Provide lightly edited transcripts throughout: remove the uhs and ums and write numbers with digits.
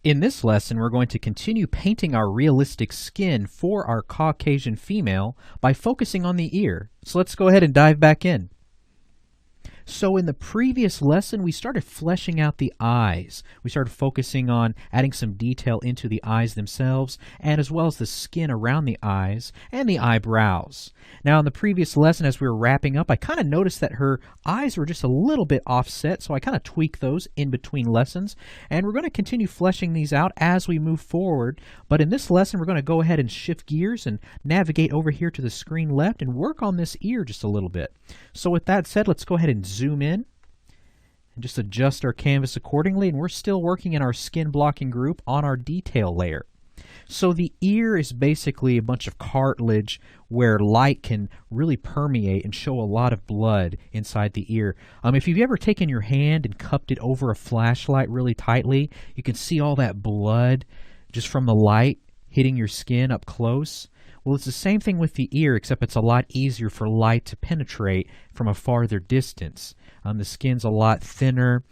In this lesson, we're going to continue painting our realistic skin for our Caucasian female by focusing on the ear. So let's go ahead and dive back in. So in the previous lesson, we started fleshing out the eyes. We started focusing on adding some detail into the eyes themselves, and as well as the skin around the eyes and the eyebrows. Now in the previous lesson, as we were wrapping up, I kind of noticed that her eyes were just a little bit offset, so I kind of tweaked those in between lessons. And we're going to continue fleshing these out as we move forward. But in this lesson, we're going to go ahead and shift gears and navigate over here to the screen left and work on this ear just a little bit. So with that said, let's go ahead and zoom in and just adjust our canvas accordingly, and we're still working in our skin blocking group on our detail layer. So the ear is basically a bunch of cartilage where light can really permeate and show a lot of blood inside the ear. If you've ever taken your hand and cupped it over a flashlight really tightly, you can see all that blood just from the light hitting your skin up close. Well, it's the same thing with the ear, except it's a lot easier for light to penetrate from a farther distance. The skin's a lot thinner,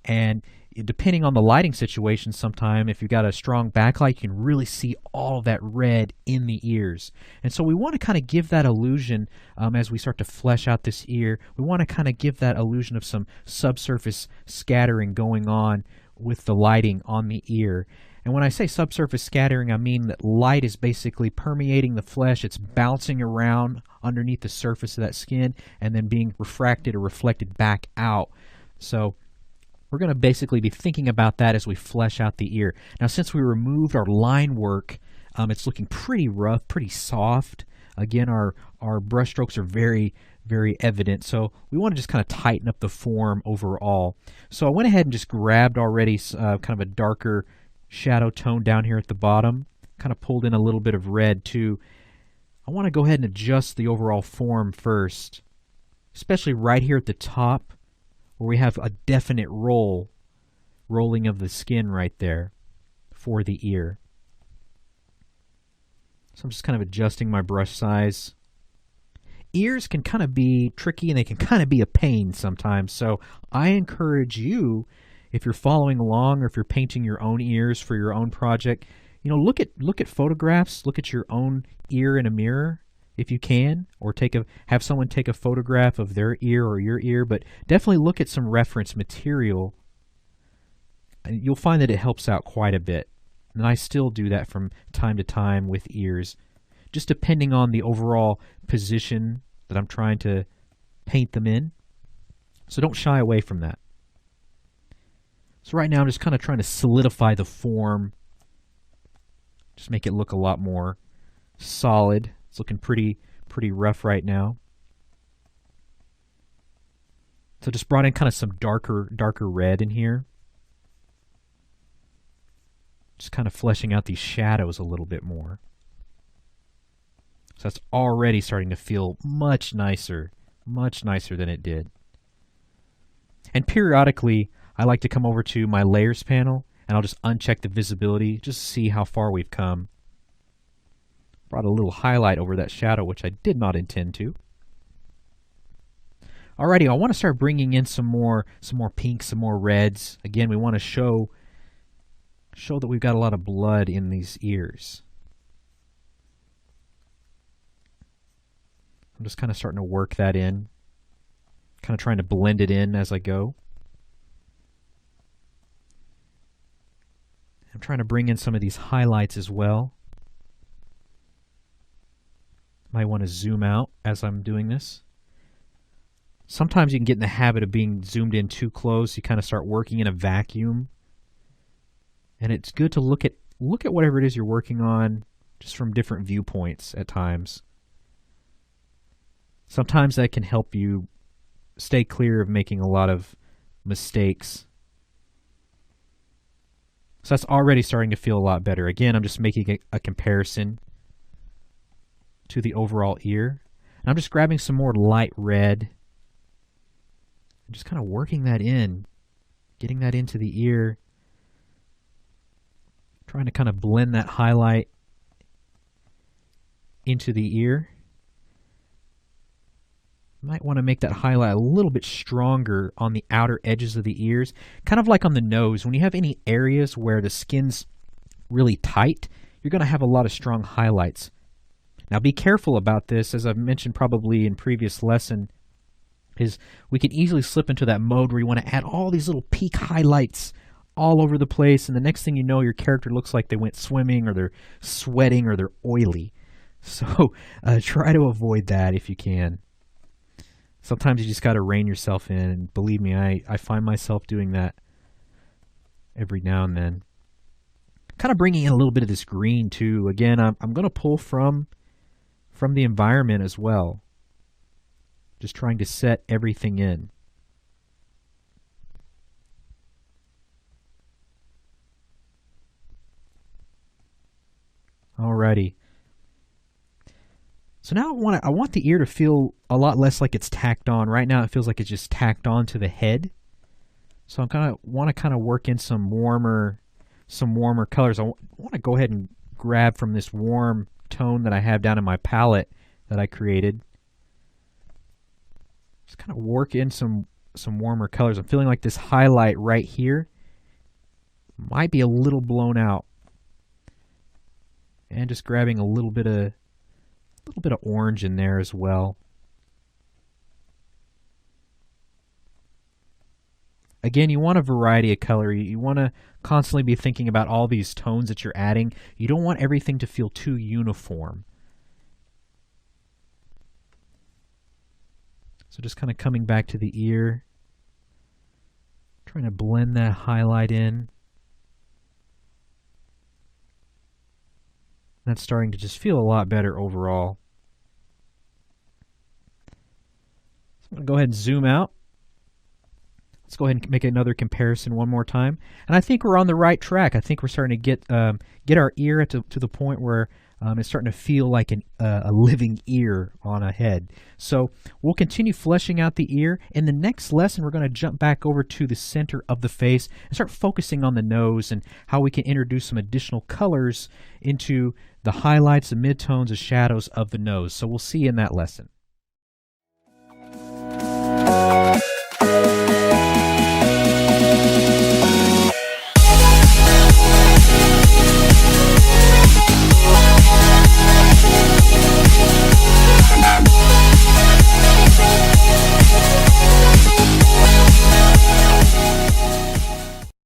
and depending on the lighting situation, sometime if you've got a strong backlight, you can really see all that red in the ears. And so we want to kind of give that illusion as we start to flesh out this ear. We want to kind of give that illusion of some subsurface scattering going on with the lighting on the ear. And when I say subsurface scattering, I mean that light is basically permeating the flesh. It's bouncing around underneath the surface of that skin and then being refracted or reflected back out. So we're going to basically be thinking about that as we flesh out the ear. Now, since we removed our line work, it's looking pretty rough, pretty soft. Again, our brush strokes are very, very evident. So we want to just kind of tighten up the form overall. So I went ahead and just grabbed already kind of a darker shadow tone down here at the bottom, kind of pulled in a little bit of red too. I want to go ahead and adjust the overall form first, especially right here at the top where we have a definite rolling of the skin right there for the ear. So I'm just kind of adjusting my brush size. Ears can kind of be tricky and they can kind of be a pain sometimes, so I encourage you, if you're following along or if you're painting your own ears for your own project, look at photographs, look at your own ear in a mirror if you can, or have someone take a photograph of their ear or your ear, but definitely look at some reference material. And you'll find that it helps out quite a bit. And I still do that from time to time with ears, just depending on the overall position that I'm trying to paint them in. So don't shy away from that. So right now I'm just kind of trying to solidify the form, just make it look a lot more solid. It's looking pretty rough right now. So just brought in kind of some darker red in here. Just kind of fleshing out these shadows a little bit more. So that's already starting to feel much nicer than it did. And periodically, I like to come over to my layers panel and I'll just uncheck the visibility just to see how far we've come. Brought a little highlight over that shadow, which I did not intend to. Alrighty, I want to start bringing in some more pinks, some more reds. Again, we want to show that we've got a lot of blood in these ears. I'm just kind of starting to work that in, kind of trying to blend it in as I go. I'm trying to bring in some of these highlights as well. Might want to zoom out as I'm doing this. Sometimes you can get in the habit of being zoomed in too close. You kind of start working in a vacuum. And it's good to look at whatever it is you're working on just from different viewpoints at times. Sometimes that can help you stay clear of making a lot of mistakes. So that's already starting to feel a lot better. Again, I'm just making a comparison to the overall ear. And I'm just grabbing some more light red. And just kind of working that in, getting that into the ear. Trying to kind of blend that highlight into the ear. Might want to make that highlight a little bit stronger on the outer edges of the ears, kind of like on the nose. When you have any areas where the skin's really tight, you're going to have a lot of strong highlights. Now be careful about this, as I've mentioned probably in previous lesson, is we can easily slip into that mode where you want to add all these little peak highlights all over the place, and the next thing you know, your character looks like they went swimming, or they're sweating, or they're oily. So try to avoid that if you can. Sometimes you just got to rein yourself in, and believe me, I find myself doing that every now and then. Kind of bringing in a little bit of this green too. Again, I'm going to pull from the environment as well. Just trying to set everything in. Alrighty. So now I want the ear to feel a lot less like it's tacked on. Right now it feels like it's just tacked on to the head. So I want to kind of work in some warmer colors. I want to go ahead and grab from this warm tone that I have down in my palette that I created. Just kind of work in some warmer colors. I'm feeling like this highlight right here might be a little blown out. And just grabbing a little bit of orange in there as well. Again, you want a variety of color. You want to constantly be thinking about all these tones that you're adding. You don't want everything to feel too uniform. So just kind of coming back to the ear, trying to blend that highlight in. That's starting to just feel a lot better overall. So I'm going to go ahead and zoom out. Let's go ahead and make another comparison one more time. And I think we're on the right track. I think we're starting to get our ear to the point where it's starting to feel like a living ear on a head. So we'll continue fleshing out the ear. In the next lesson, we're going to jump back over to the center of the face and start focusing on the nose and how we can introduce some additional colors into the highlights, the midtones, the shadows of the nose. So we'll see you in that lesson.